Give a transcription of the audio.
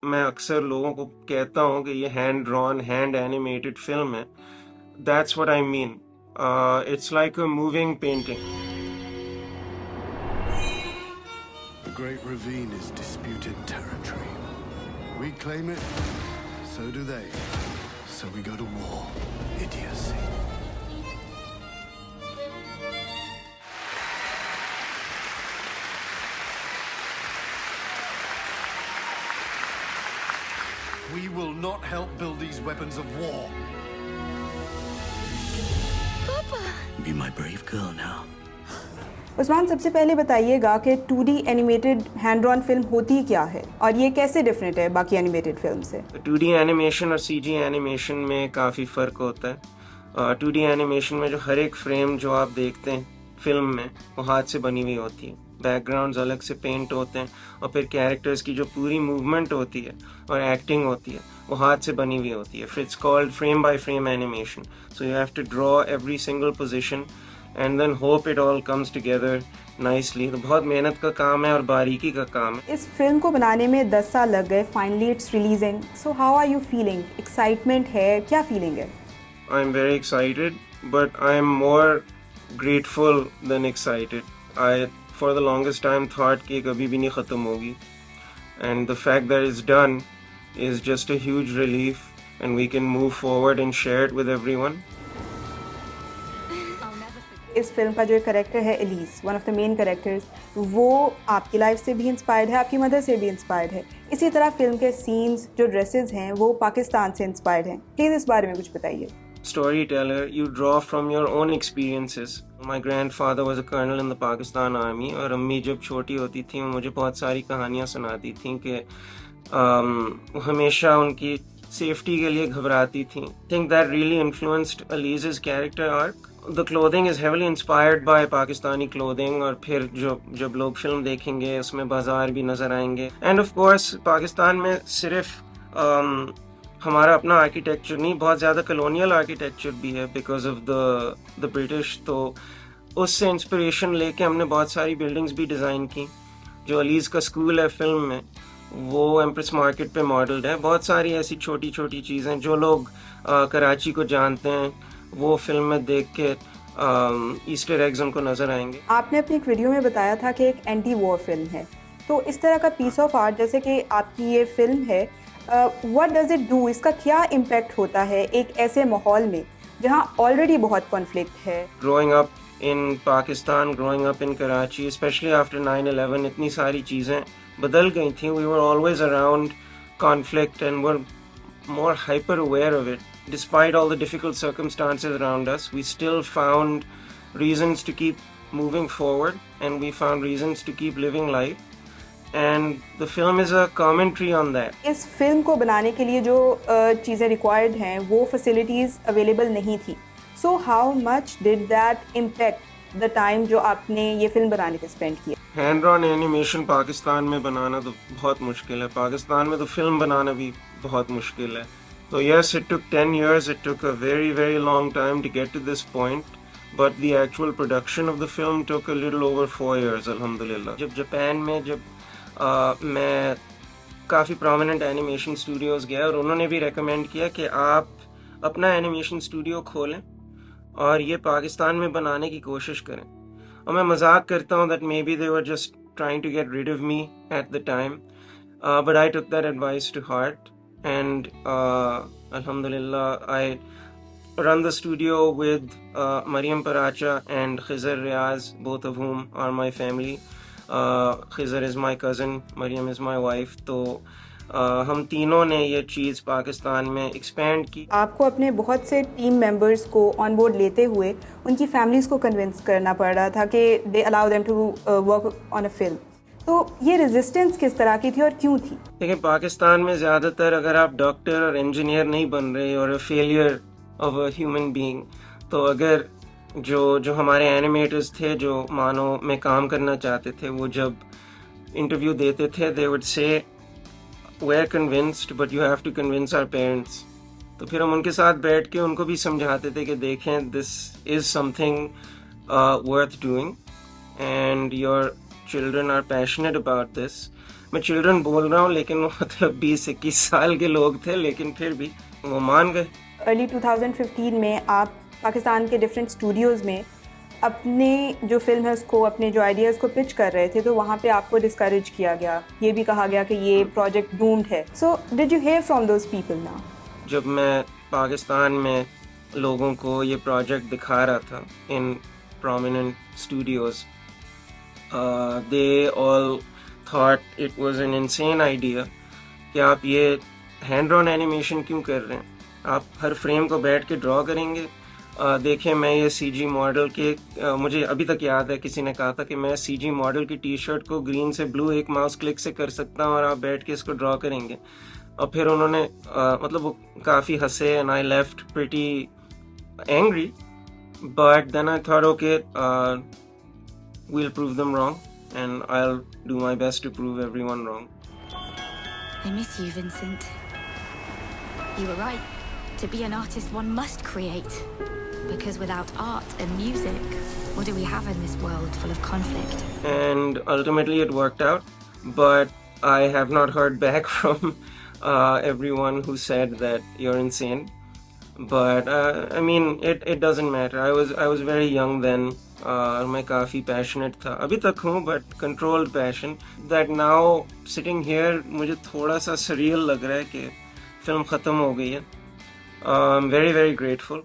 मैं अक्सर लोगों को कहता हूँ कि ये hand drawn hand animated film है, that's what I mean. It's like a moving painting. The Great Ravine is disputed territory. We claim it, so do they. So we go to war. Idiocy. We will not help build these weapons of war. Papa! Be my brave girl now. Usman, सबसे पहले बताइएगा कि 2D animated hand drawn film होती क्या है और ये कैसे डिफरेंट है बाकी एनिमेटेड फिल्म से. 2D एनिमेशन और CG एनिमेशन में काफ़ी फ़र्क होता है. 2D एनिमेशन में जो हर एक फ्रेम जो आप देखते हैं फिल्म में वो हाथ से बनी हुई होती है. बैकग्राउंड्स अलग से पेंट होते हैं और फिर कैरेक्टर्स की जो पूरी मूवमेंट होती है और एक्टिंग होती है वो हाथ से बनी हुई होती है. फिर it's called frame by frame animation. So you have to draw every single position and then hope it all comes together nicely. तो बहुत मेहनत का काम है और बारीकी का काम है. इस फिल्म को बनाने में 10 साल लग गए. Finally it's releasing. So how are you feeling? Excitement है? क्या फीलिंग है? I am very excited but I am more grateful than excited. I for the longest time thought कि कभी भी नहीं ख़त्म होगी, and the fact that it's done is just a huge relief and we can move forward and share it with everyone. इस film का जो character है Alice, one of the main characters, वो आपकी लाइफ से भी इंस्पायर्ड है, आपकी मदर से भी इंस्पायर्ड है. इसी तरह फिल्म के सीन्स, जो ड्रेसेस हैं, वो पाकिस्तान से इंस्पायर्ड हैं. प्लीज़ इस बारे में कुछ बताइए. Storyteller, you draw from your own experiences. My grandfather was a colonel in the Pakistan Army और अम्मी जब छोटी होती थी वो मुझे बहुत सारी कहानियाँ सुनाती थी कि हमेशा उनकी सेफ्टी के लिए घबराती थी. I think that really influenced Alize's character arc. The clothing is heavily inspired by Pakistani clothing और फिर जब लोग फिल्म देखेंगे उसमें बाजार भी नजर आएंगे. And of course पाकिस्तान में सिर्फ हमारा अपना आर्किटेक्चर नहीं, बहुत ज़्यादा कॉलोनियल आर्किटेक्चर भी है बिकॉज ऑफ द ब्रिटिश. तो उससे इंस्पिरेशन लेके हमने बहुत सारी बिल्डिंग्स भी डिज़ाइन की. जो अलीज का स्कूल है फिल्म में वो एम्प्रेस मार्केट पे मॉडल्ड है. बहुत सारी ऐसी छोटी छोटी चीज़ें जो लोग कराची को जानते हैं वो फिल्म में देख के ईस्टर एग्स उनको नज़र आएंगे. आपने अपनी एक वीडियो में बताया था कि एक एंटी वॉर फिल्म है. तो इस तरह का पीस ऑफ आर्ट जैसे कि आपकी ये फिल्म है, व्हाट डज इट डू? इसका क्या इम्पैक्ट होता है एक ऐसे माहौल में जहाँ ऑलरेडी बहुत कॉन्फ्लिक्ट है? Growing up in Pakistan, growing up in Karachi, especially after 9/11, इतनी सारी चीज़ें बदल गई थी. We were always around conflict and were more hyper aware of it. Despite all the difficult circumstances around us, we still found reasons to keep moving forward and we found reasons to keep living life. And the film is a commentary on that. इस film को बनाने के लिए जो चीज़ें required हैं वो facilities available नहीं थी. So how much did that impact the time जो आपने ये फिल्म बनाने पे स्पेंड किया? हैंड ड्रॉन एनिमेशन पाकिस्तान में बनाना तो बहुत मुश्किल है. पाकिस्तान में तो फिल्म बनाना भी बहुत मुश्किल है. तो yes, it took 10 years, it took a very very long time to get to this point, but the actual production of the film took a little over 4 years, alhamdulillah. जब जापान में मैं काफ़ी prominent animation Studios गया और उन्होंने भी recommend किया कि आप अपना एनिमेशन स्टूडियो खोलें और ये पाकिस्तान में बनाने की कोशिश करें. और मैं मजाक करता हूँ that maybe they were just trying to get rid of me at the time, but I took that advice to heart and alhamdulillah I run the studio with Maryam Paracha and Khizr Riaz, both of whom are my family. Khizr is my cousin, Maryam is my wife. तो हम तीनों ने ये चीज़ पाकिस्तान में expand की. आपको अपने बहुत से टीम मेंबर्स को ऑन बोर्ड लेते हुए उनकी फैमिलीज़ को कन्विंस करना पड़ रहा था कि they allow them to work on a film. तो ये रेजिस्टेंस किस तरह की थी और क्यों थी? देखिए पाकिस्तान में ज़्यादातर अगर आप डॉक्टर और इंजीनियर नहीं बन रहे और failure of a human being, तो अगर जो हमारे एनिमेटर्स थे जो मानो में काम करना चाहते थे वो जब इंटरव्यू देते थे they would say we're convinced but you have to convince our parents. तो फिर हम उनके साथ बैठ के उनको भी समझाते थे कि देखें this is something worth doing and your children are passionate about this मैं चिल्ड्रन बोल रहा हूँ, लेकिन वो मतलब 20-21 साल के लोग थे, लेकिन फिर भी वो मान गए। अर्ली 2015 में आप पाकिस्तान के डिफरेंट स्टूडियोज़ में अपने जो फिल्म है उसको, अपने जो आइडियाज़ को पिच कर रहे थे, तो वहाँ पे आपको डिस्करेज किया गया, ये भी कहा गया कि ये प्रोजेक्ट डूम्ड है। So did you here from those people now? जब मैं पाकिस्तान में लोगों को ये प्रोजेक्ट दिखा रहा था इन prominent studios, they all thought it was an insane idea कि आप ये हैंड ड्रॉन एनिमेशन क्यों कर रहे हैं, आप हर फ्रेम को बैठ के ड्रॉ करेंगे। देखिए, मैं ये सीजी मॉडल के मुझे अभी तक याद है किसी ने कहा था कि मैं सीजी मॉडल की टी शर्ट को ग्रीन से ब्लू एक माउस क्लिक से कर सकता हूँ और आप बैठ के इसको ड्रॉ करेंगे। और फिर उन्होंने मतलब वो काफ़ी हंसे, and I left pretty angry, but then I thought okay, we'll prove them wrong, and I'll do my best to prove everyone wrong. I miss you, Vincent. You were right. To be an artist, one must create. Because without art and music, what do we have in this world full of conflict? And ultimately it worked out, but I have not heard back from everyone who said that you're insane. But I mean, it doesn't matter. I was very young then. मैं काफ़ी passionate था, अभी तक हूँ, but controlled passion. That now sitting here मुझे थोड़ा सा surreal लग रहा है कि फिल्म ख़त्म हो गई है। I am very very grateful.